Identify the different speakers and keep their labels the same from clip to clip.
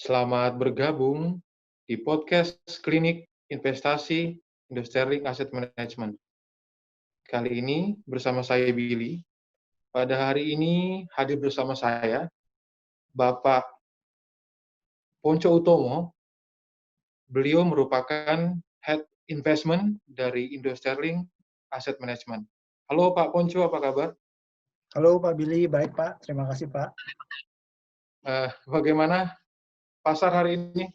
Speaker 1: Selamat bergabung di podcast Klinik Investasi Sterling Asset Management. Kali ini bersama saya Billy. Pada hari ini hadir bersama saya Bapak Ponco Utomo. Beliau merupakan Head Investment dari Sterling Asset Management. Halo Pak Ponco, apa kabar?
Speaker 2: Halo Pak Billy, baik Pak. Terima kasih Pak.
Speaker 1: Bagaimana pasar hari ini?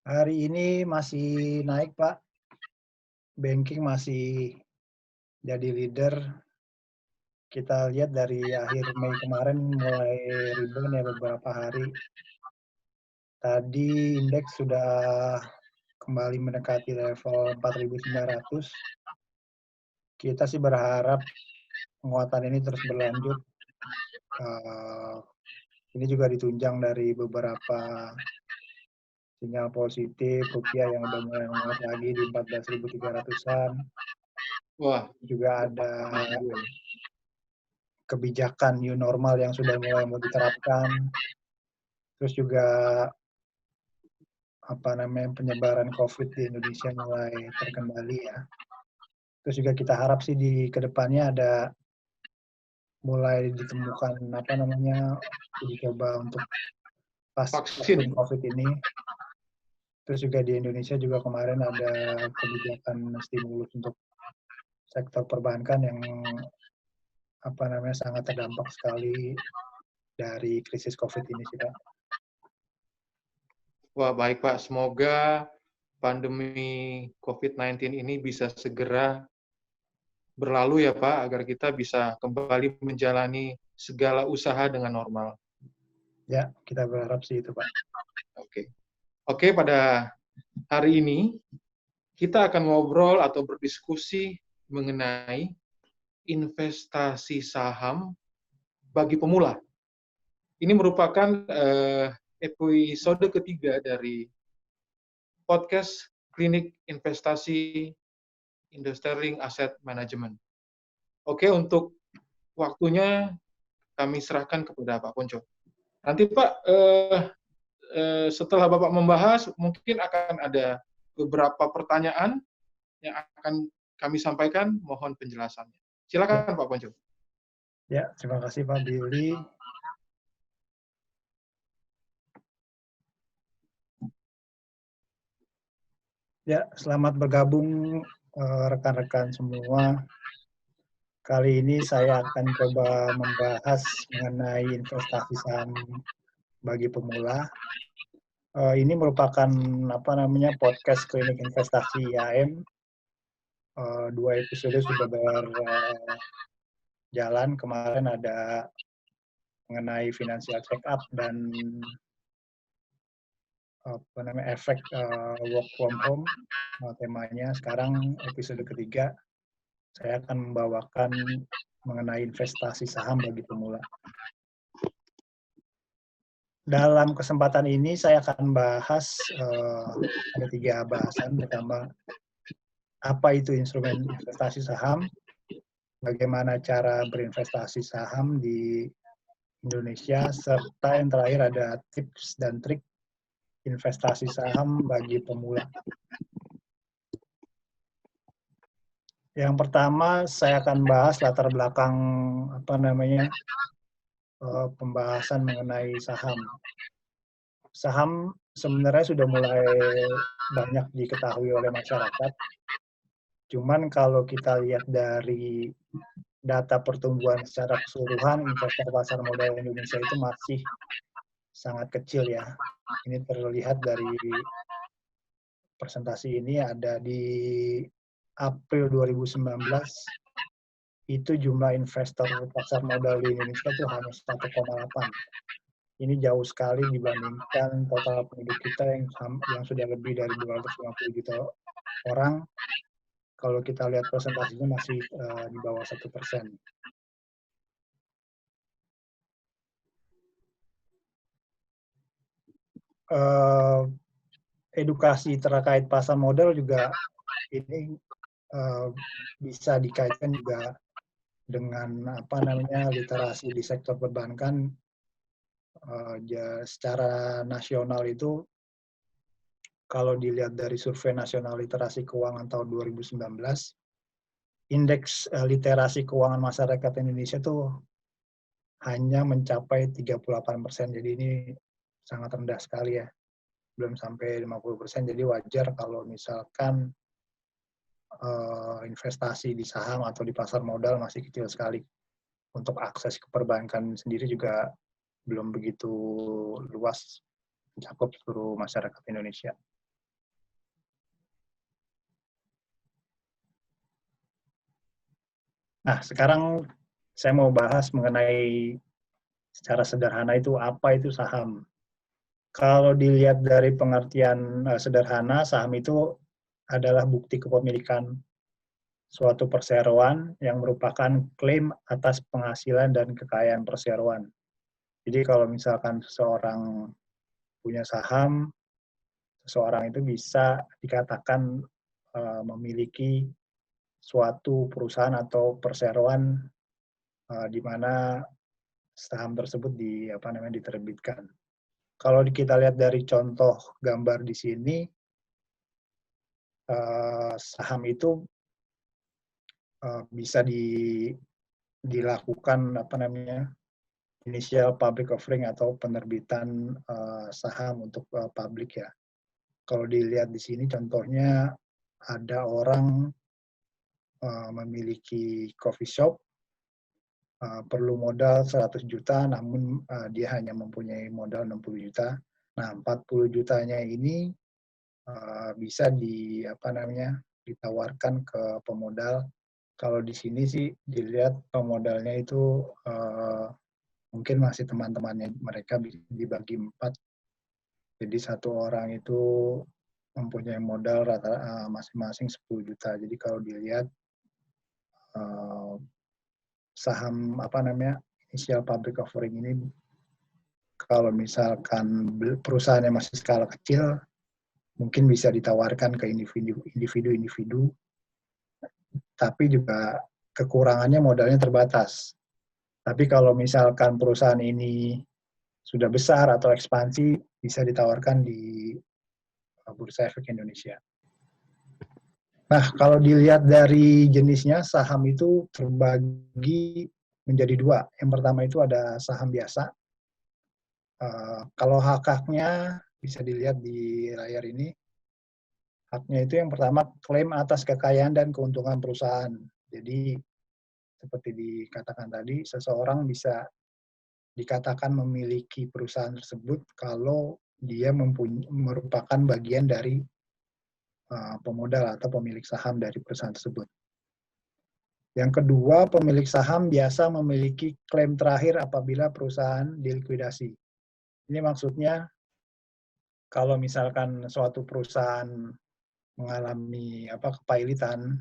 Speaker 2: Hari ini masih naik Pak. Banking masih jadi leader. Kita lihat dari akhir Mei kemarin mulai rebound ya beberapa hari. Tadi indeks sudah kembali mendekati level 4.900. Kita sih berharap penguatan ini terus berlanjut. Ini juga ditunjang dari beberapa sinyal positif, rupiah yang udah mulai menguat lagi di 14.300-an.
Speaker 1: Wah,
Speaker 2: Juga ada kebijakan new normal yang sudah mulai mau diterapkan. Terus juga penyebaran COVID di Indonesia mulai terkendali ya. Terus juga kita harap sih di kedepannya ada mulai ditemukan uji coba untuk vaksin COVID ini. Terus juga di Indonesia juga kemarin ada kebijakan stimulus untuk sektor perbankan yang sangat terdampak sekali dari krisis COVID ini sih Pak.
Speaker 1: Wah, baik Pak. Semoga pandemi COVID-19 ini bisa segera berlalu ya Pak, agar kita bisa kembali menjalani segala usaha dengan normal.
Speaker 2: Ya, kita berharap sih itu Pak.
Speaker 1: Oke, pada hari ini kita akan ngobrol atau berdiskusi mengenai investasi saham bagi pemula. Ini merupakan episode ketiga dari podcast Klinik Investasi Sterling Asset Management. Oke, untuk waktunya kami serahkan kepada Pak Ponco. Nanti Pak, setelah Bapak membahas, mungkin akan ada beberapa pertanyaan yang akan kami sampaikan, mohon penjelasannya. Silakan Pak Ponco.
Speaker 2: Ya, terima kasih Pak Billy. Ya, selamat bergabung rekan-rekan semua. Kali ini saya akan coba membahas mengenai investasi saham bagi pemula. Ini merupakan podcast klinik investasi IAM. 2 episode sudah berjalan. Kemarin ada mengenai financial check up dan efek work from home temanya. Sekarang episode ketiga saya akan membawakan mengenai investasi saham bagi pemula. Dalam kesempatan ini saya akan bahas ada 3 bahasan. Pertama, apa itu instrumen investasi saham, bagaimana cara berinvestasi saham di Indonesia, serta yang terakhir ada tips dan trik investasi saham bagi pemula. Yang pertama, saya akan bahas latar belakang pembahasan mengenai saham. Saham sebenarnya sudah mulai banyak diketahui oleh masyarakat. Cuman kalau kita lihat dari data pertumbuhan secara keseluruhan, investor pasar modal Indonesia itu masih sangat kecil ya. Ini terlihat dari presentasi ini ada di April 2019, itu jumlah investor pasar modal di Indonesia itu hanya 1,8. Ini jauh sekali dibandingkan total penduduk kita yang sudah lebih dari 250 juta orang. Kalau kita lihat presentasinya masih di bawah 1%. Edukasi terkait pasar modal juga ini bisa dikaitkan juga dengan literasi di sektor perbankan. secara nasional itu kalau dilihat dari survei nasional literasi keuangan tahun 2019, indeks literasi keuangan masyarakat Indonesia tuh hanya mencapai 38%. Jadi ini sangat rendah sekali ya. Belum sampai 50%. Jadi wajar kalau misalkan investasi di saham atau di pasar modal masih kecil sekali. Untuk akses ke perbankan sendiri juga belum begitu luas mencakup seluruh masyarakat Indonesia. Nah, sekarang saya mau bahas mengenai secara sederhana itu apa itu saham. Kalau dilihat dari pengertian sederhana, saham itu adalah bukti kepemilikan suatu perseroan yang merupakan klaim atas penghasilan dan kekayaan perseroan. Jadi kalau misalkan seseorang punya saham, seseorang itu bisa dikatakan memiliki suatu perusahaan atau perseroan di mana saham tersebut diterbitkan. Kalau kita lihat dari contoh gambar di sini, saham itu bisa dilakukan initial public offering atau penerbitan saham untuk publik ya. Kalau dilihat di sini contohnya ada orang memiliki coffee shop, perlu modal 100 juta namun dia hanya mempunyai modal 60 juta. Nah, 40 jutanya ini bisa ditawarkan ke pemodal. Kalau di sini sih dilihat pemodalnya itu mungkin masih teman-temannya mereka dibagi 4. Jadi satu orang itu mempunyai modal rata masing-masing 10 juta. Jadi kalau dilihat saham initial public offering ini kalau misalkan perusahaannya masih skala kecil mungkin bisa ditawarkan ke individu, tapi juga kekurangannya modalnya terbatas. Tapi kalau misalkan perusahaan ini sudah besar atau ekspansi, bisa ditawarkan di Bursa Efek Indonesia. Nah, kalau dilihat dari jenisnya, saham itu terbagi menjadi 2. Yang pertama itu ada saham biasa. Kalau hak-haknya bisa dilihat di layar ini. Haknya itu yang pertama, klaim atas kekayaan dan keuntungan perusahaan. Jadi, seperti dikatakan tadi, seseorang bisa dikatakan memiliki perusahaan tersebut kalau dia merupakan bagian dari pemodal atau pemilik saham dari perusahaan tersebut. Yang kedua, pemilik saham biasa memiliki klaim terakhir apabila perusahaan dilikuidasi. Ini maksudnya kalau misalkan suatu perusahaan mengalami kepailitan,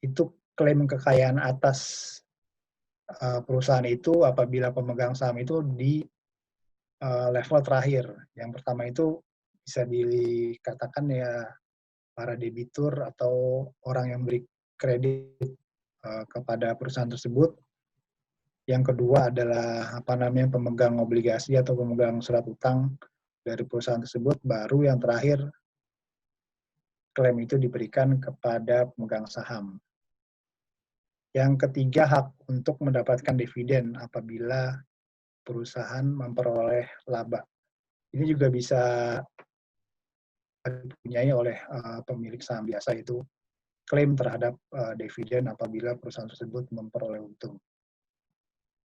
Speaker 2: itu klaim kekayaan atas perusahaan itu apabila pemegang saham itu di level terakhir. Yang pertama itu bisa dikatakan ya para debitur atau orang yang beri kredit kepada perusahaan tersebut. Yang kedua adalah pemegang obligasi atau pemegang surat utang dari perusahaan tersebut. Baru yang terakhir klaim itu diberikan kepada pemegang saham. Yang ketiga, hak untuk mendapatkan dividen apabila perusahaan memperoleh laba. Ini juga bisa dipunyai oleh pemilik saham biasa, itu klaim terhadap dividen apabila perusahaan tersebut memperoleh untung.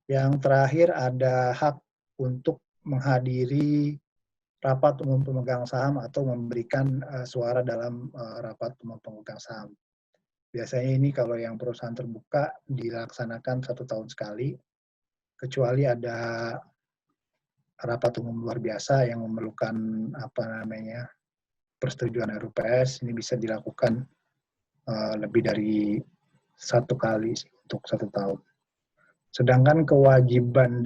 Speaker 2: Yang terakhir ada hak untuk menghadiri rapat umum pemegang saham atau memberikan suara dalam rapat umum pemegang saham. Biasanya ini kalau yang perusahaan terbuka dilaksanakan 1 tahun sekali, kecuali ada rapat umum luar biasa yang memerlukan persetujuan RUPS. Ini bisa dilakukan lebih dari 1 kali untuk 1 tahun. Sedangkan kewajiban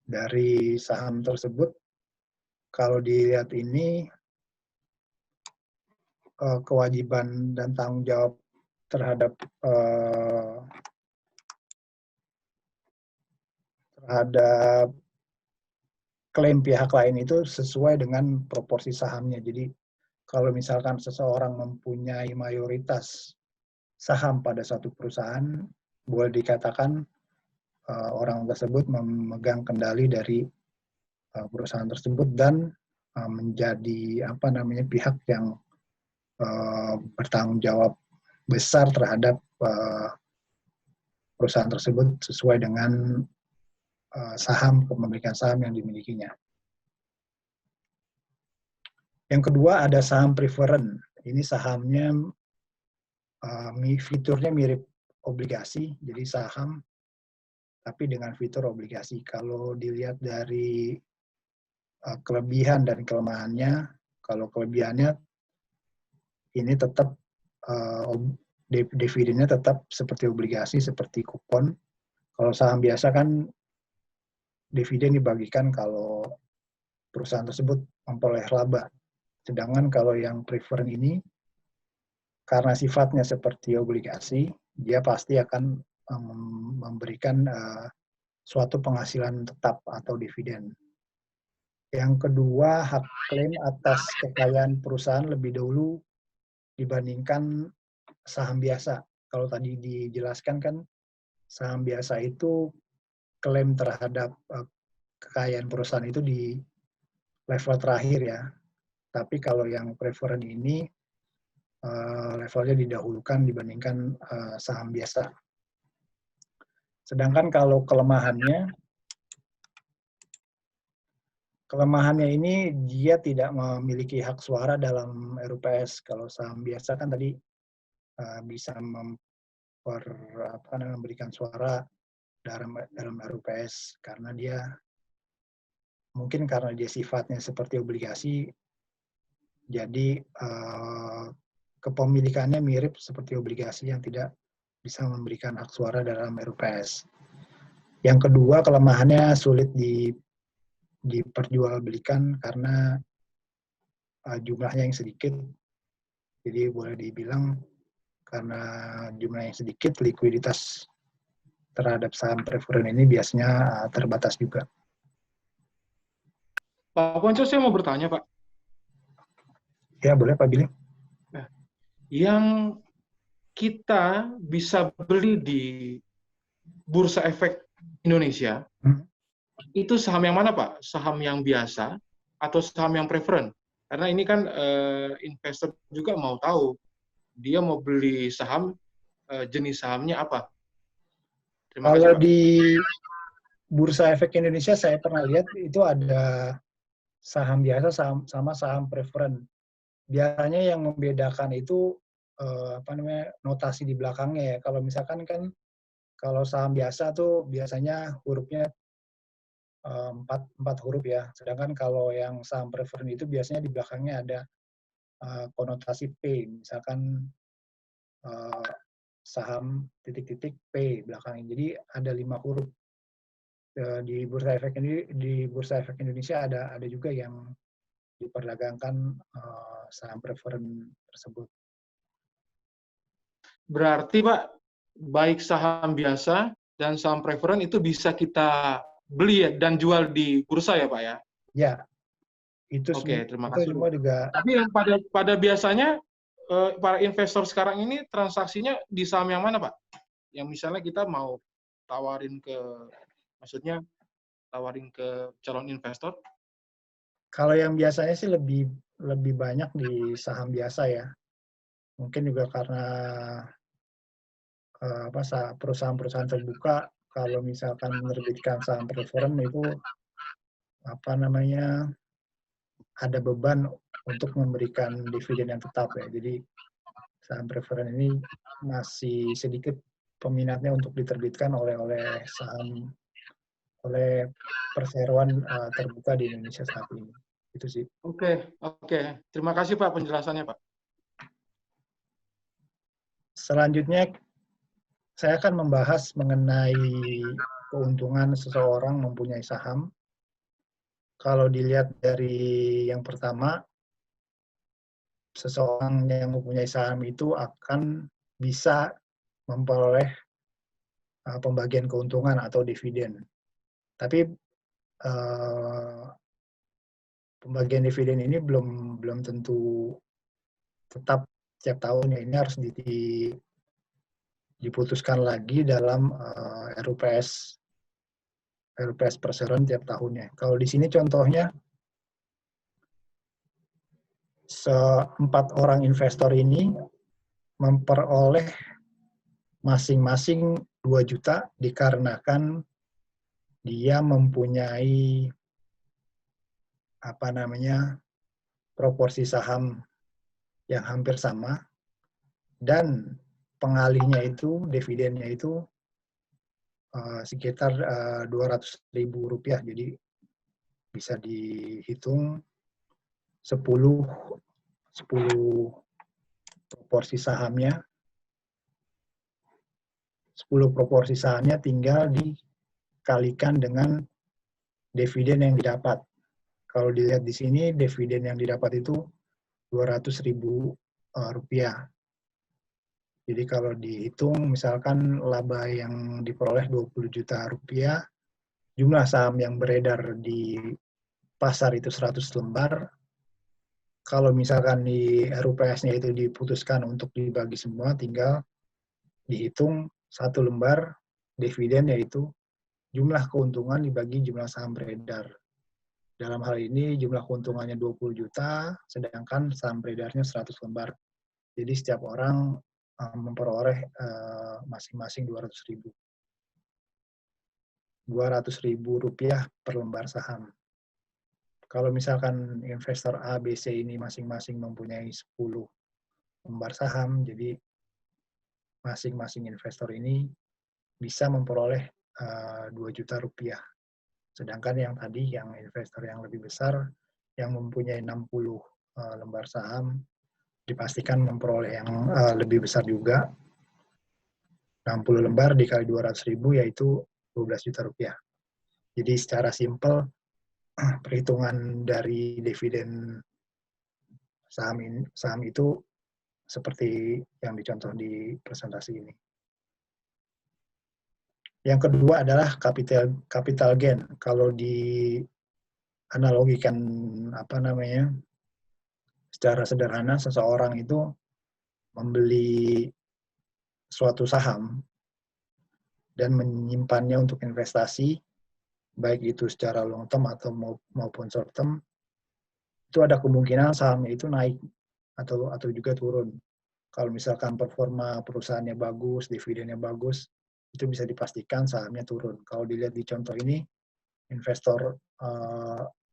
Speaker 2: dari saham tersebut, kalau dilihat ini kewajiban dan tanggung jawab terhadap terhadap klaim pihak lain itu sesuai dengan proporsi sahamnya. Jadi kalau misalkan seseorang mempunyai mayoritas saham pada satu perusahaan, boleh dikatakan orang tersebut memegang kendali dari perusahaan tersebut dan menjadi pihak yang bertanggung jawab besar terhadap perusahaan tersebut sesuai dengan kepemilikan saham yang dimilikinya. Yang kedua ada saham preferen. Ini sahamnya fiturnya mirip obligasi, jadi saham tapi dengan fitur obligasi. Kalau dilihat dari kelebihan dan kelemahannya, kalau kelebihannya ini tetap dividennya tetap seperti obligasi, seperti kupon. Kalau saham biasa kan dividen dibagikan kalau perusahaan tersebut memperoleh laba. Sedangkan kalau yang preferen ini, karena sifatnya seperti obligasi, dia pasti akan memberikan suatu penghasilan tetap atau dividen. Yang kedua, hak klaim atas kekayaan perusahaan lebih dahulu dibandingkan saham biasa. Kalau tadi dijelaskan kan, saham biasa itu klaim terhadap kekayaan perusahaan itu di level terakhir ya. Tapi kalau yang preferen ini levelnya didahulukan dibandingkan saham biasa. Sedangkan kalau kelemahannya ini dia tidak memiliki hak suara dalam RUPS. Kalau saham biasa kan tadi bisa memberikan suara dalam RUPS karena dia sifatnya seperti obligasi, jadi kepemilikannya mirip seperti obligasi yang tidak bisa memberikan hak suara dalam RUPS. Yang kedua, kelemahannya sulit diperjualbelikan karena jumlahnya yang sedikit. Jadi boleh dibilang karena jumlahnya yang sedikit, likuiditas terhadap saham preferen ini biasanya terbatas juga.
Speaker 1: Pak Ponco, saya mau bertanya, Pak.
Speaker 2: Ya, boleh Pak Billy.
Speaker 1: Yang kita bisa beli di Bursa Efek Indonesia, itu saham yang mana, Pak? Saham yang biasa atau saham yang preferen? Karena ini kan investor juga mau tahu, dia mau beli saham, jenis sahamnya apa? Terima kasih,
Speaker 2: Kalau
Speaker 1: Pak.
Speaker 2: di Bursa Efek Indonesia saya pernah lihat itu ada saham biasa sama saham preferen. Biasanya yang membedakan itu notasi di belakangnya ya. Kalau misalkan kan kalau saham biasa tuh biasanya hurufnya 4 huruf ya. Sedangkan kalau yang saham preferen itu biasanya di belakangnya ada konotasi P. Misalkan saham titik-titik P belakangnya. Jadi ada 5 huruf. Di Bursa Efek Indonesia ada juga yang diperdagangkan saham preferen tersebut.
Speaker 1: Berarti, Pak, baik saham biasa dan saham preferen itu bisa kita beli dan jual di bursa ya, Pak ya?
Speaker 2: Ya, itu
Speaker 1: terima kasih.
Speaker 2: semua juga.
Speaker 1: Tapi yang pada biasanya para investor sekarang ini transaksinya di saham yang mana, Pak? Yang misalnya kita mau tawarin ke calon investor?
Speaker 2: Kalau yang biasanya sih lebih banyak di saham biasa ya. Mungkin juga karena perusahaan-perusahaan terbuka kalau misalkan menerbitkan saham preferen itu ada beban untuk memberikan dividen yang tetap ya. Jadi saham preferen ini masih sedikit peminatnya untuk diterbitkan oleh perseroan terbuka di Indonesia saat ini. Itu sih.
Speaker 1: Oke. Terima kasih Pak penjelasannya, Pak.
Speaker 2: Selanjutnya saya akan membahas mengenai keuntungan seseorang mempunyai saham. Kalau dilihat dari yang pertama, seseorang yang mempunyai saham itu akan bisa memperoleh pembagian keuntungan atau dividen. Tapi pembagian dividen ini belum tentu tetap tiap tahun ya. Ini harus diputuskan lagi dalam RUPS perseroan tiap tahunnya. Kalau di sini contohnya 4 orang investor ini memperoleh masing-masing 2 juta dikarenakan dia mempunyai proporsi saham yang hampir sama dan pengalihnya itu dividennya itu sekitar Rp200.000. Jadi bisa dihitung 10 proporsi sahamnya. 10 proporsi sahamnya tinggal dikalikan dengan dividen yang didapat. Kalau dilihat di sini, dividen yang didapat itu Rp200.000. Jadi kalau dihitung, misalkan laba yang diperoleh Rp20 juta, jumlah saham yang beredar di pasar itu 100 lembar. Kalau misalkan di RUPS-nya itu diputuskan untuk dibagi semua, tinggal dihitung 1 lembar dividen, yaitu jumlah keuntungan dibagi jumlah saham beredar. Dalam hal ini jumlah keuntungannya 20 juta, sedangkan saham beredarnya 100 lembar. Jadi setiap orang memperoleh masing-masing Rp200.000. Rp200.000 per lembar saham. Kalau misalkan investor A, B, C ini masing-masing mempunyai 10 lembar saham, jadi masing-masing investor ini bisa memperoleh Rp2 juta. Sedangkan yang tadi, yang investor yang lebih besar, yang mempunyai 60 lembar saham, dipastikan memperoleh yang lebih besar juga. 60 lembar dikali Rp200.000 yaitu Rp12 juta. Jadi secara simpel, perhitungan dari dividen saham itu seperti yang dicontoh di presentasi ini. Yang kedua adalah capital gain. Kalau dianalogikan secara sederhana, seseorang itu membeli suatu saham dan menyimpannya untuk investasi, baik itu secara long term atau maupun short term, itu ada kemungkinan sahamnya itu naik atau juga turun. Kalau misalkan performa perusahaannya bagus, dividennya bagus, itu bisa dipastikan sahamnya turun. Kalau dilihat di contoh ini, investor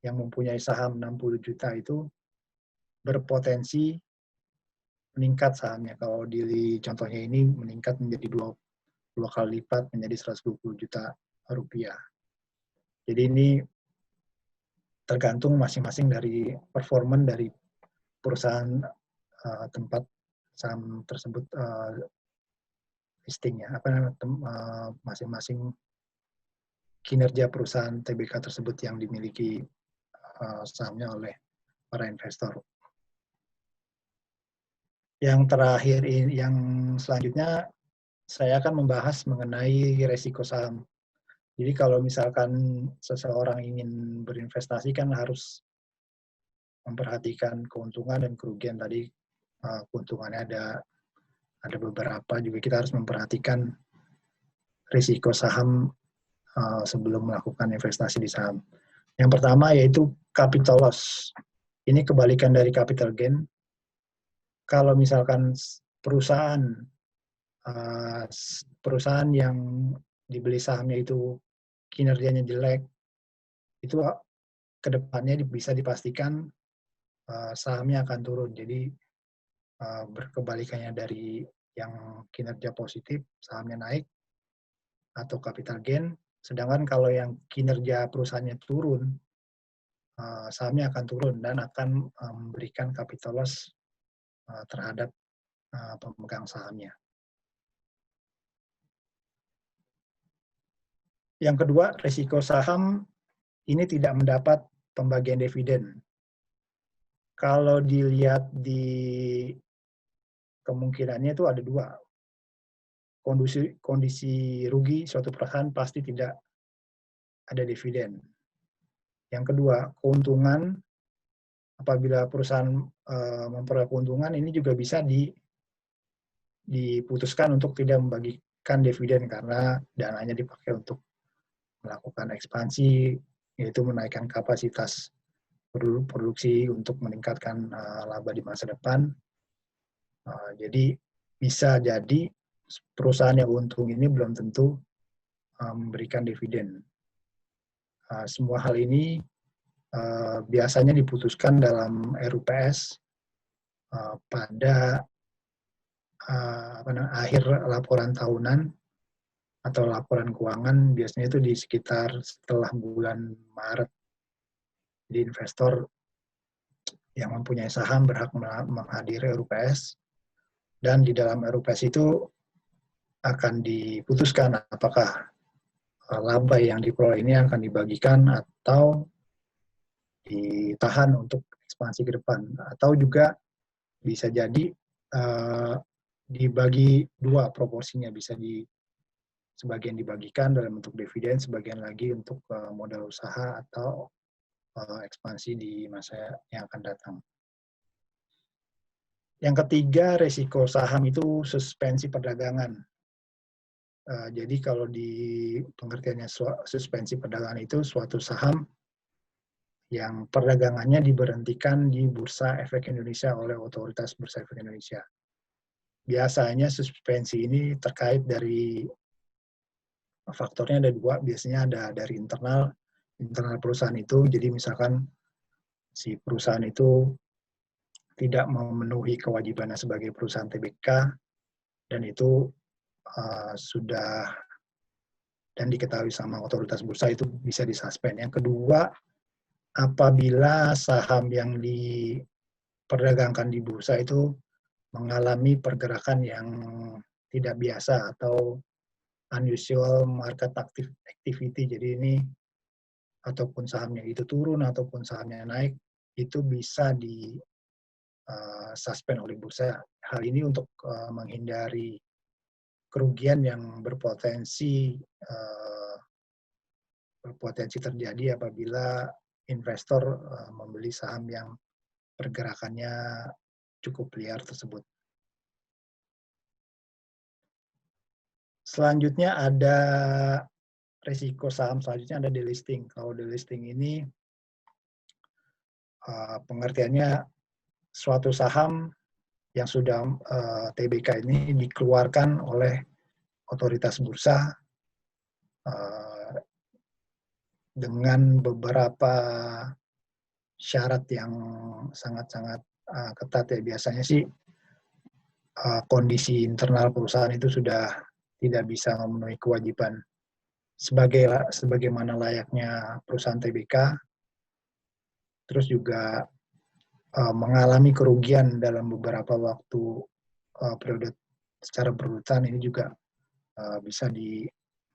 Speaker 2: yang mempunyai saham 60 juta itu berpotensi meningkat sahamnya. Kalau di contohnya ini meningkat menjadi dua kali lipat, menjadi Rp120 juta. Jadi ini tergantung masing-masing dari performa dari perusahaan tempat saham tersebut listing ya, masing-masing kinerja perusahaan TBK tersebut yang dimiliki sahamnya oleh para investor. Yang terakhir, yang selanjutnya saya akan membahas mengenai resiko saham. Jadi kalau misalkan seseorang ingin berinvestasi kan harus memperhatikan keuntungan dan kerugian. Tadi keuntungannya ada beberapa, juga kita harus memperhatikan risiko saham sebelum melakukan investasi di saham. Yang pertama yaitu capital loss. Ini kebalikan dari capital gain. Kalau misalkan perusahaan yang dibeli sahamnya itu kinerjanya jelek, itu kedepannya bisa dipastikan sahamnya akan turun. Jadi berkebalikannya dari yang kinerja positif, sahamnya naik atau capital gain. Sedangkan kalau yang kinerja perusahaannya turun, sahamnya akan turun dan akan memberikan capital loss terhadap pemegang sahamnya. Yang kedua, risiko saham ini tidak mendapat pembagian dividen. Kalau dilihat di kemungkinannya itu ada dua. Kondisi rugi suatu perusahaan pasti tidak ada dividen. Yang kedua, keuntungan, apabila perusahaan memperoleh keuntungan, ini juga bisa diputuskan untuk tidak membagikan dividen karena dananya dipakai untuk melakukan ekspansi, yaitu menaikkan kapasitas produksi untuk meningkatkan laba di masa depan. Jadi bisa jadi perusahaan yang untung ini belum tentu memberikan dividen. Semua hal ini biasanya diputuskan dalam RUPS pada akhir laporan tahunan atau laporan keuangan, biasanya itu di sekitar setelah bulan Maret. Jadi investor yang mempunyai saham berhak menghadiri RUPS, dan di dalam RUPS itu akan diputuskan apakah laba yang diperoleh ini akan dibagikan atau ditahan untuk ekspansi ke depan, atau juga bisa jadi dibagi dua proporsinya, bisa sebagian dibagikan dalam bentuk dividen, sebagian lagi untuk modal usaha atau ekspansi di masa yang akan datang. Yang ketiga, resiko saham itu suspensi perdagangan. Jadi kalau di pengertiannya suspensi perdagangan itu suatu saham yang perdagangannya diberhentikan di Bursa Efek Indonesia oleh Otoritas Bursa Efek Indonesia. Biasanya suspensi ini terkait dari faktornya ada dua, biasanya ada dari internal perusahaan itu. Jadi misalkan si perusahaan itu tidak memenuhi kewajibannya sebagai perusahaan TBK, dan itu sudah dan diketahui sama otoritas bursa, itu bisa disuspend. Yang kedua, apabila saham yang diperdagangkan di bursa itu mengalami pergerakan yang tidak biasa atau unusual market activity, jadi ini ataupun sahamnya itu turun ataupun sahamnya naik, itu bisa di suspend oleh bursa. Hal ini untuk menghindari kerugian yang berpotensi terjadi apabila investor membeli saham yang pergerakannya cukup liar tersebut. Selanjutnya ada risiko saham, selanjutnya ada delisting. Kalau delisting ini pengertiannya suatu saham yang sudah TBK ini dikeluarkan oleh otoritas bursa dengan beberapa syarat yang sangat-sangat ketat ya. Biasanya sih kondisi internal perusahaan itu sudah tidak bisa memenuhi kewajiban sebagaimana layaknya perusahaan TBK, terus juga mengalami kerugian dalam beberapa waktu periode secara berurutan, ini juga bisa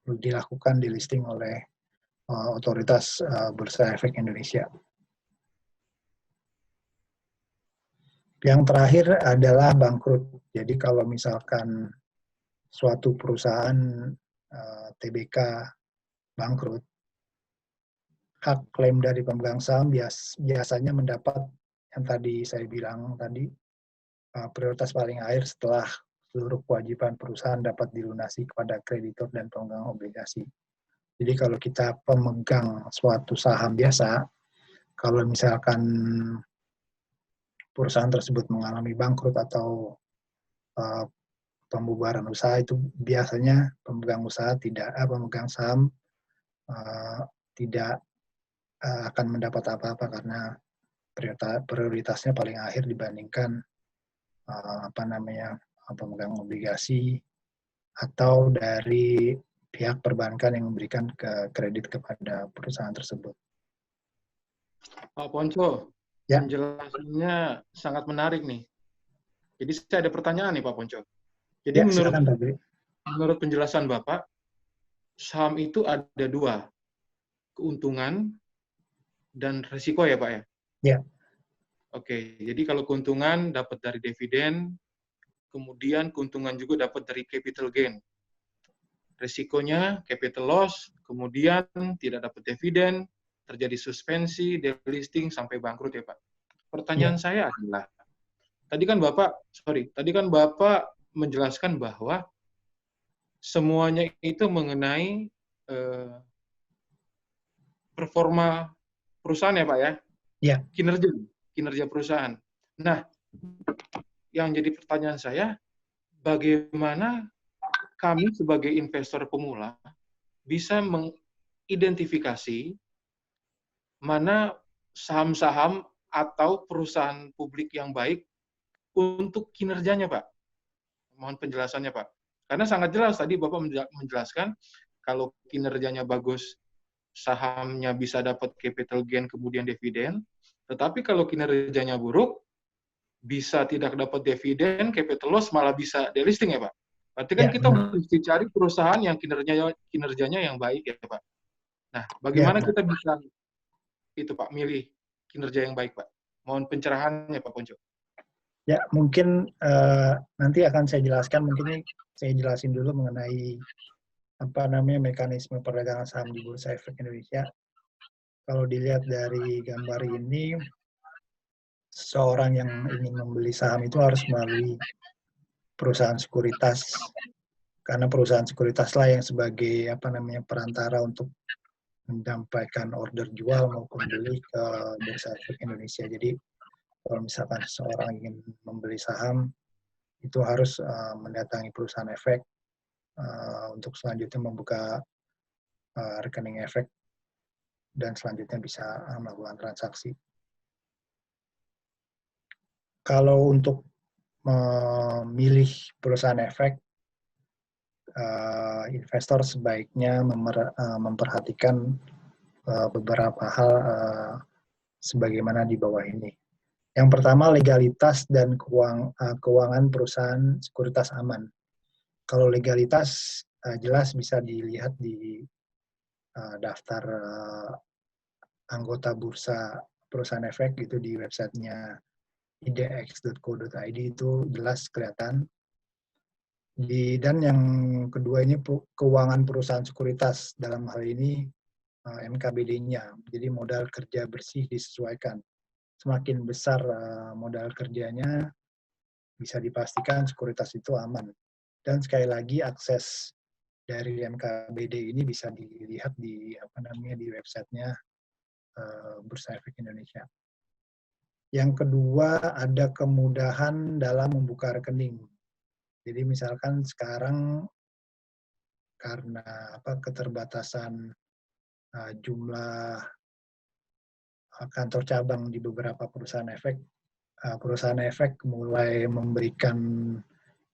Speaker 2: dilakukan delisting oleh otoritas Bursa Efek Indonesia. Yang terakhir adalah bangkrut. Jadi kalau misalkan suatu perusahaan TBK bangkrut, hak klaim dari pemegang saham biasanya mendapat yang tadi saya bilang tadi, prioritas paling akhir setelah seluruh kewajiban perusahaan dapat dilunasi kepada kreditur dan pemegang obligasi. Jadi kalau kita pemegang suatu saham biasa, kalau misalkan perusahaan tersebut mengalami bangkrut atau pembubaran usaha, itu biasanya pemegang saham tidak akan mendapat apa-apa karena prioritasnya paling akhir dibandingkan pemegang obligasi atau dari pihak perbankan yang memberikan kredit kepada perusahaan tersebut.
Speaker 1: Pak Ponco, ya. Penjelasannya sangat menarik nih. Jadi saya ada pertanyaan nih Pak Ponco. Jadi ya, menurut penjelasan Bapak, saham itu ada dua, keuntungan dan risiko ya Pak ya?
Speaker 2: Ya.
Speaker 1: Oke, jadi kalau keuntungan dapat dari dividen, kemudian keuntungan juga dapat dari capital gain. Risikonya capital loss, kemudian tidak dapat dividen, terjadi suspensi, delisting, sampai bangkrut ya Pak.
Speaker 2: Ya,
Speaker 1: Pertanyaan saya adalah, tadi kan Bapak menjelaskan bahwa semuanya itu mengenai eh, performa perusahaan ya Pak ya,
Speaker 2: ya,
Speaker 1: kinerja perusahaan. Nah, yang jadi pertanyaan saya, bagaimana kami sebagai investor pemula bisa mengidentifikasi mana saham-saham atau perusahaan publik yang baik untuk kinerjanya, Pak? Mohon penjelasannya, Pak. Karena sangat jelas tadi Bapak menjelaskan kalau kinerjanya bagus, sahamnya bisa dapat capital gain kemudian dividen, tetapi kalau kinerjanya buruk, bisa tidak dapat dividen, capital loss, malah bisa delisting ya Pak. Berarti kan
Speaker 2: ya,
Speaker 1: kita
Speaker 2: benar.
Speaker 1: mesti cari perusahaan yang kinerjanya yang baik ya Pak. Nah,
Speaker 2: Ya,
Speaker 1: bagaimana
Speaker 2: benar.
Speaker 1: kita bisa itu Pak, milih kinerja yang baik Pak? Mohon pencerahannya Pak Ponco.
Speaker 2: Ya, mungkin nanti akan saya jelaskan. Mungkin ini saya jelasin dulu mengenai apa namanya mekanisme perdagangan saham di Bursa Efek Indonesia. Kalau dilihat dari gambar ini, seseorang yang ingin membeli saham itu harus melalui perusahaan sekuritas, karena perusahaan sekuritas lah yang sebagai apa namanya perantara untuk menyampaikan order jual maupun beli ke Bursa Efek Indonesia. Jadi kalau misalkan seseorang ingin membeli saham, itu harus mendatangi perusahaan efek untuk selanjutnya membuka rekening efek dan selanjutnya bisa melakukan transaksi. Kalau untuk memilih perusahaan efek, investor sebaiknya memperhatikan beberapa hal sebagaimana di bawah ini. Yang pertama, legalitas dan keuangan perusahaan sekuritas aman. Kalau legalitas jelas bisa dilihat di daftar anggota bursa perusahaan efek gitu di websitenya idx.co.id, itu jelas kelihatan. Dan yang kedua ini keuangan perusahaan sekuritas, dalam hal ini MKBD-nya. Jadi modal kerja bersih disesuaikan. Semakin besar modal kerjanya, bisa dipastikan sekuritas itu aman. Dan sekali lagi akses dari MKBD ini bisa dilihat di di websitenya Bursa Efek Indonesia. Yang kedua, ada kemudahan dalam membuka rekening. Jadi misalkan sekarang karena keterbatasan jumlah kantor cabang di beberapa perusahaan efek mulai memberikan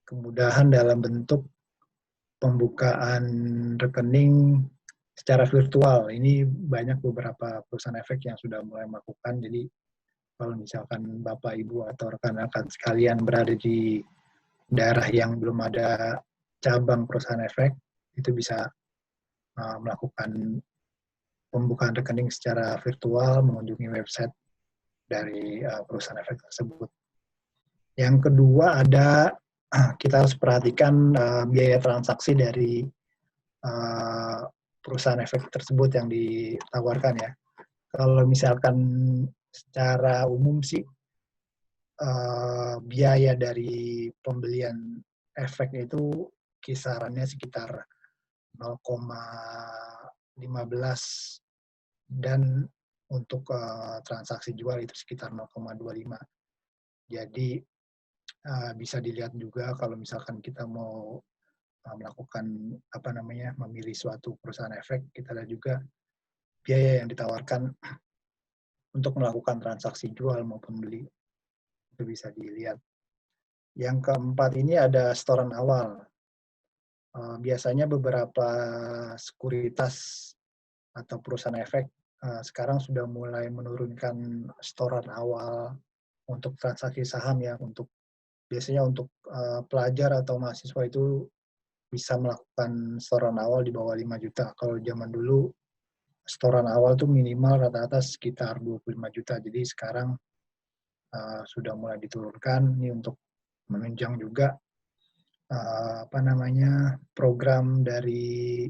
Speaker 2: kemudahan dalam bentuk pembukaan rekening secara virtual. Ini banyak beberapa perusahaan efek yang sudah mulai melakukan. Jadi kalau misalkan Bapak, Ibu, atau rekan-rekan sekalian berada di daerah yang belum ada cabang perusahaan efek, itu bisa melakukan pembukaan rekening secara virtual, mengunjungi website dari perusahaan efek tersebut. Yang kedua, kita harus perhatikan biaya transaksi dari perusahaan efek tersebut yang ditawarkan ya. Kalau misalkan secara umum sih biaya dari pembelian efek itu kisarannya sekitar 0,15, dan untuk transaksi jual itu sekitar 0,25. Jadi bisa dilihat juga kalau misalkan kita mau melakukan memilih suatu perusahaan efek, kita lihat juga biaya yang ditawarkan untuk melakukan transaksi jual maupun beli, itu bisa dilihat. Yang keempat ini ada setoran awal. Biasanya beberapa sekuritas atau perusahaan efek sekarang sudah mulai menurunkan setoran awal untuk transaksi saham ya. Biasanya untuk pelajar atau mahasiswa itu bisa melakukan setoran awal di bawah 5 juta. Kalau zaman dulu setoran awal tuh minimal rata-rata sekitar 25 juta. Jadi sekarang sudah mulai diturunkan. Ini untuk menunjang juga program dari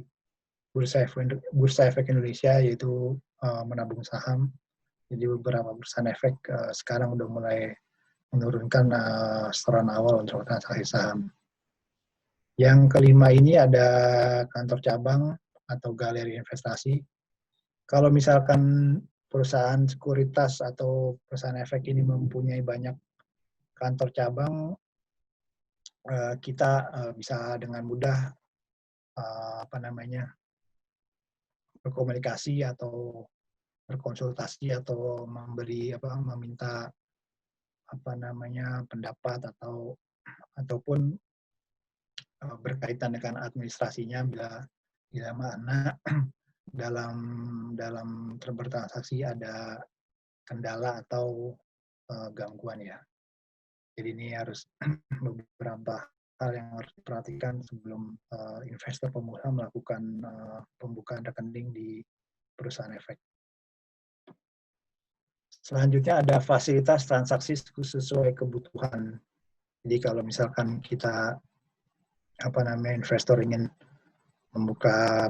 Speaker 2: Bursa Efek Indonesia, yaitu menabung saham. Jadi beberapa perusahaan efek sekarang udah mulai menurunkan setoran awal untuk transaksi saham. Yang kelima ini ada kantor cabang atau galeri investasi. Kalau misalkan perusahaan sekuritas atau perusahaan efek ini mempunyai banyak kantor cabang, kita bisa dengan mudah berkomunikasi atau berkonsultasi atau meminta pendapat ataupun berkaitan dengan administrasinya bila mana dalam bertransaksi ada kendala atau gangguan ya. Jadi ini harus beberapa hal yang harus diperhatikan sebelum investor pemula melakukan pembukaan rekening di perusahaan efek. Selanjutnya ada fasilitas transaksi sesuai kebutuhan. Jadi kalau misalkan kita investor ingin membuka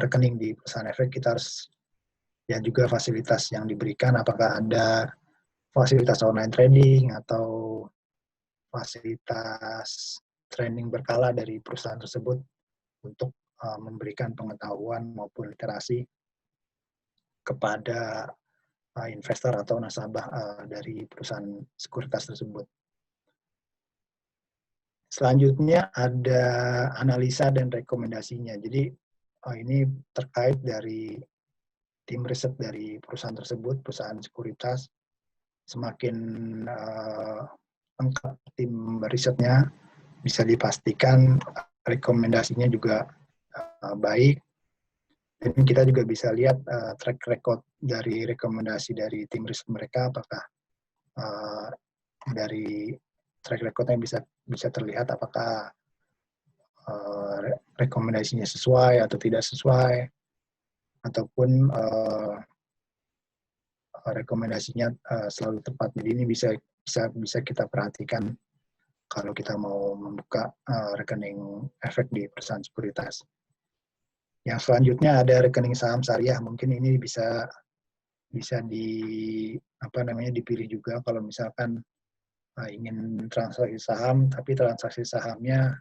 Speaker 2: rekening di perusahaan efek, kita harus lihat juga fasilitas yang diberikan, apakah ada fasilitas online trading atau fasilitas training berkala dari perusahaan tersebut untuk memberikan pengetahuan maupun literasi kepada investor atau nasabah dari perusahaan sekuritas tersebut. Selanjutnya ada analisa dan rekomendasinya. Jadi ini terkait dari tim riset dari perusahaan tersebut, perusahaan sekuritas. Semakin lengkap tim risetnya, bisa dipastikan rekomendasinya juga baik. Dan kita juga bisa lihat track record dari rekomendasi dari tim riset mereka, apakah dari track recordnya bisa terlihat apakah rekomendasinya sesuai atau tidak sesuai, ataupun rekomendasinya selalu tepat. Jadi ini bisa kita perhatikan kalau kita mau membuka rekening efek di perusahaan sekuritas. Yang selanjutnya ada rekening saham syariah. Mungkin ini bisa dipilih juga kalau misalkan ingin transaksi saham, tapi transaksi sahamnya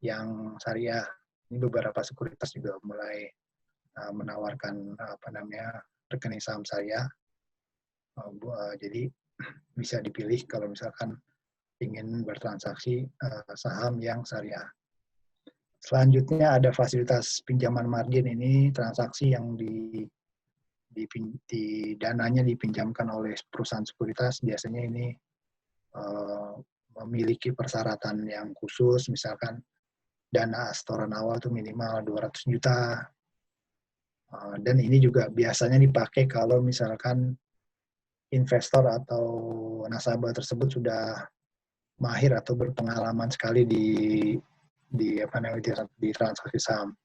Speaker 2: yang syariah. Ini beberapa sekuritas juga mulai menawarkan rekening saham syariah. Jadi bisa dipilih kalau misalkan ingin bertransaksi saham yang syariah. Selanjutnya ada fasilitas pinjaman margin. Ini transaksi yang dananya dipinjamkan oleh perusahaan sekuritas. Biasanya ini memiliki persyaratan yang khusus, misalkan dana setoran awal itu minimal 200 juta. Dan ini juga biasanya dipakai kalau misalkan investor atau nasabah tersebut sudah mahir atau berpengalaman sekali di transaksi saham.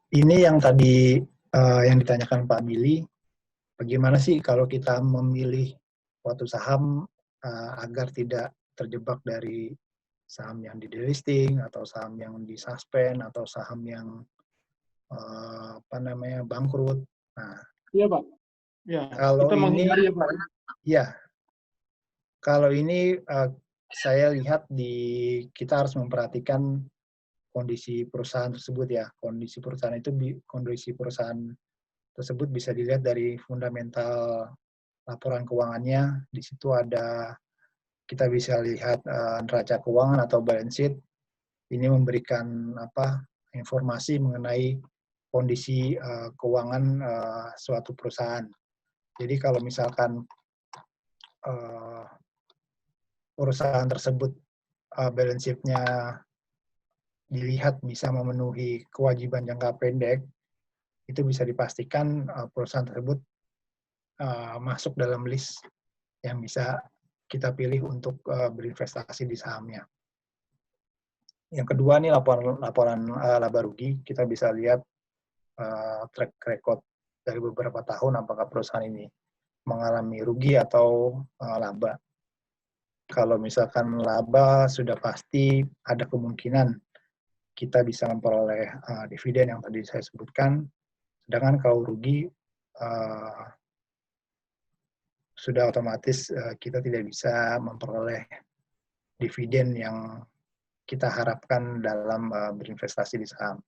Speaker 2: Ini yang tadi yang ditanyakan Pak Billy, bagaimana sih kalau kita memilih suatu saham agar tidak terjebak dari saham yang di delisting atau saham yang di suspend atau saham yang bangkrut. Nah,
Speaker 1: iya Pak. Ya,
Speaker 2: kalau
Speaker 1: kita menghindari ya Pak.
Speaker 2: Ya, kalau ini saya lihat kita harus memperhatikan kondisi perusahaan tersebut ya. Kondisi perusahaan tersebut bisa dilihat dari fundamental laporan keuangannya. Di situ kita bisa lihat neraca keuangan atau balance sheet. Ini memberikan informasi mengenai kondisi keuangan suatu perusahaan. Jadi kalau misalkan perusahaan tersebut balance sheet-nya dilihat bisa memenuhi kewajiban jangka pendek, itu bisa dipastikan perusahaan tersebut masuk dalam list yang bisa kita pilih untuk berinvestasi di sahamnya. Yang kedua nih laporan laba rugi. Kita bisa lihat track record dari beberapa tahun apakah perusahaan ini mengalami rugi atau laba. Kalau misalkan laba sudah pasti ada kemungkinan kita bisa memperoleh dividen yang tadi saya sebutkan, sedangkan kalau rugi sudah otomatis kita tidak bisa memperoleh dividen yang kita harapkan dalam berinvestasi di saham.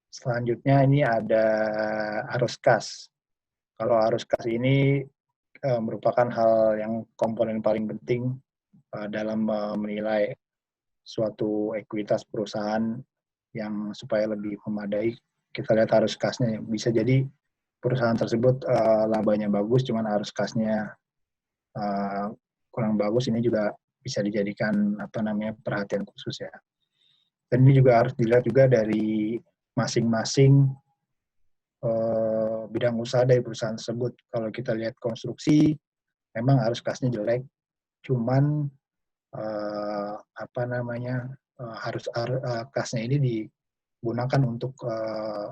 Speaker 2: Selanjutnya ini ada arus kas. Kalau arus kas ini merupakan hal yang komponen paling penting dalam menilai suatu ekuitas perusahaan yang supaya lebih memadai. Kita lihat arus kasnya, bisa jadi perusahaan tersebut labanya bagus, cuman arus kasnya kurang bagus. Ini juga bisa dijadikan perhatian khusus ya. Dan ini juga harus dilihat juga dari masing-masing bidang usaha dari perusahaan tersebut. Kalau kita lihat konstruksi, memang arus kasnya jelek, cuman harus kasnya ini digunakan untuk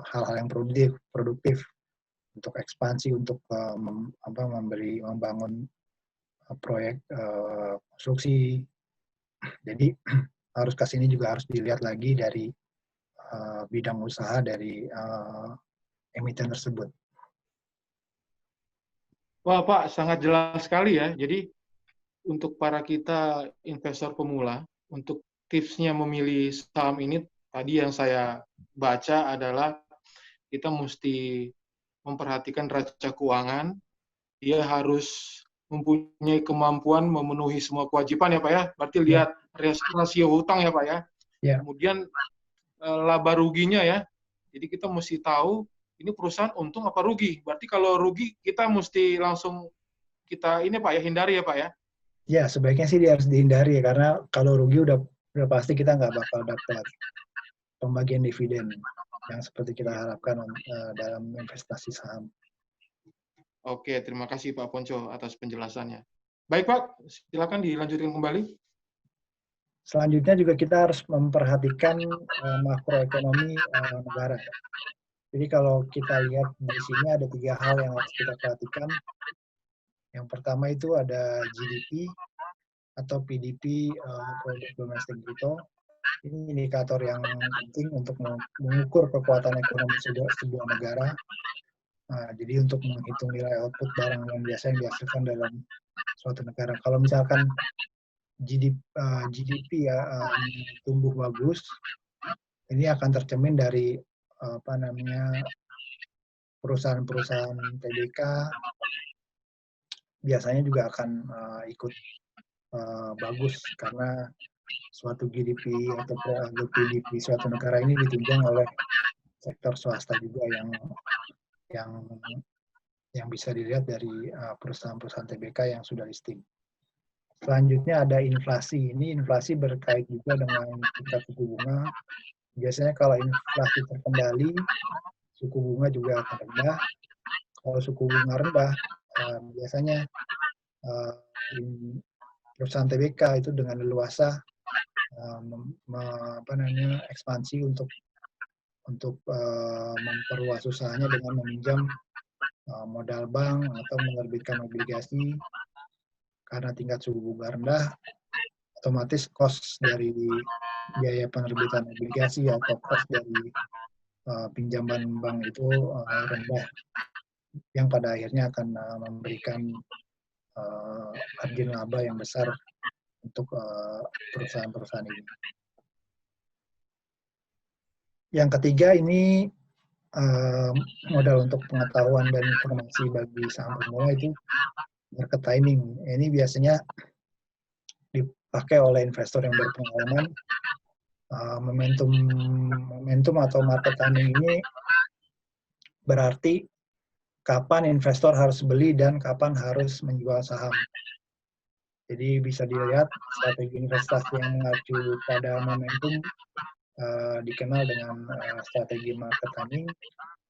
Speaker 2: hal-hal yang produktif, untuk ekspansi, untuk membangun proyek konstruksi. Jadi arus kas ini juga harus dilihat lagi dari bidang usaha dari emiten tersebut.
Speaker 1: Wah, Pak, sangat jelas sekali ya. Jadi, untuk para kita investor pemula, untuk tipsnya memilih saham ini, tadi yang saya baca adalah kita mesti memperhatikan neraca keuangan, dia harus mempunyai kemampuan memenuhi semua kewajiban ya Pak ya. Berarti lihat rasio hutang ya Pak ya. Kemudian laba ruginya ya. Jadi kita mesti tahu ini perusahaan untung apa rugi. Berarti kalau rugi kita mesti langsung kita ini Pak ya, hindari ya Pak ya.
Speaker 2: Ya, sebaiknya sih dia harus dihindari ya, karena kalau rugi udah pasti kita nggak bakal dapat pembagian dividen yang seperti kita harapkan dalam investasi saham.
Speaker 1: Oke, terima kasih Pak Ponco atas penjelasannya. Baik Pak, silakan dilanjutkan kembali.
Speaker 2: Selanjutnya juga kita harus memperhatikan makroekonomi negara. Jadi kalau kita lihat di sini ada 3 hal yang harus kita perhatikan. Yang pertama itu ada GDP atau PDP, Produk Domestik Bruto. Ini indikator yang penting untuk mengukur kekuatan ekonomi sebuah negara. Nah, jadi untuk menghitung nilai output barang yang biasa yang dihasilkan dalam suatu negara. Kalau misalkan GDP tumbuh bagus, ini akan tercermin dari perusahaan-perusahaan TBK biasanya juga akan ikut bagus, karena suatu GDP atau PDP suatu negara ini ditunjang oleh sektor swasta juga yang bisa dilihat dari perusahaan-perusahaan TBK yang sudah listing. Selanjutnya ada inflasi. Ini inflasi berkait juga dengan tingkat suku bunga. Biasanya kalau inflasi terkendali, suku bunga juga akan rendah. Kalau suku bunga rendah, biasanya perusahaan TBK itu dengan leluasa ekspansi untuk memperluas usahanya dengan meminjam modal bank atau menerbitkan obligasi. Karena tingkat suku bunga rendah, otomatis cost dari biaya penerbitan obligasi atau cost dari pinjaman bank itu rendah, yang pada akhirnya akan memberikan margin laba yang besar untuk perusahaan-perusahaan ini. Yang ketiga ini modal untuk pengetahuan dan informasi bagi saham pemula itu market timing. Ini biasanya dipakai oleh investor yang berpengalaman. Momentum atau market timing ini berarti kapan investor harus beli dan kapan harus menjual saham. Jadi bisa dilihat strategi investasi yang mengacu pada momentum dikenal dengan strategi market timing.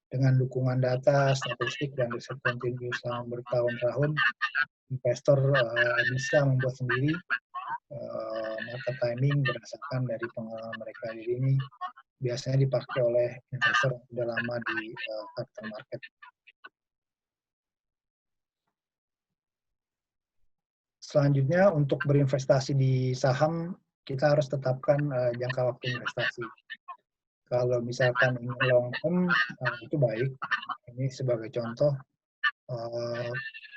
Speaker 2: Dengan dukungan data, statistik, dan riset kontinu selama bertahun-tahun, investor bisa membuat sendiri market timing berdasarkan dari pengalaman mereka. Jadi ini biasanya dipakai oleh investor yang sudah lama di capital market. Selanjutnya untuk berinvestasi di saham, kita harus tetapkan jangka waktu investasi. Kalau misalkan ingin long term, itu baik. Ini sebagai contoh,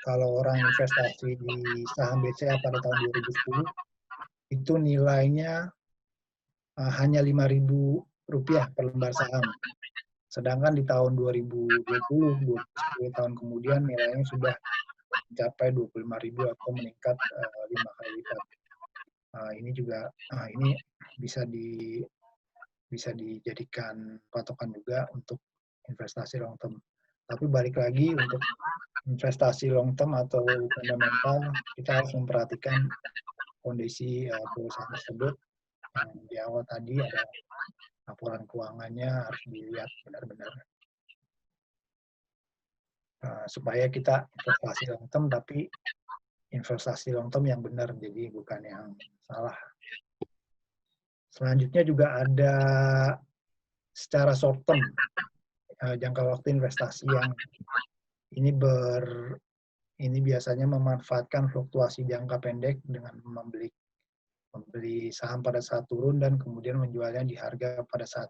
Speaker 2: kalau orang investasi di saham BCA pada tahun 2010, itu nilainya hanya Rp5.000 per lembar saham. Sedangkan di tahun 2020, 10 tahun kemudian nilainya sudah mencapai 25.000 atau meningkat 5 kali lipat. Ini juga ini bisa dijadikan patokan juga untuk investasi long term. Tapi balik lagi untuk investasi long term atau fundamental, kita harus memperhatikan kondisi perusahaan tersebut. Yang di awal tadi ada laporan keuangannya harus dilihat benar-benar supaya kita investasi long term, tapi investasi long term yang benar, jadi bukan yang salah. Selanjutnya juga ada secara short term, jangka waktu investasi yang ini biasanya memanfaatkan fluktuasi jangka pendek dengan membeli saham pada saat turun dan kemudian menjualnya di harga pada saat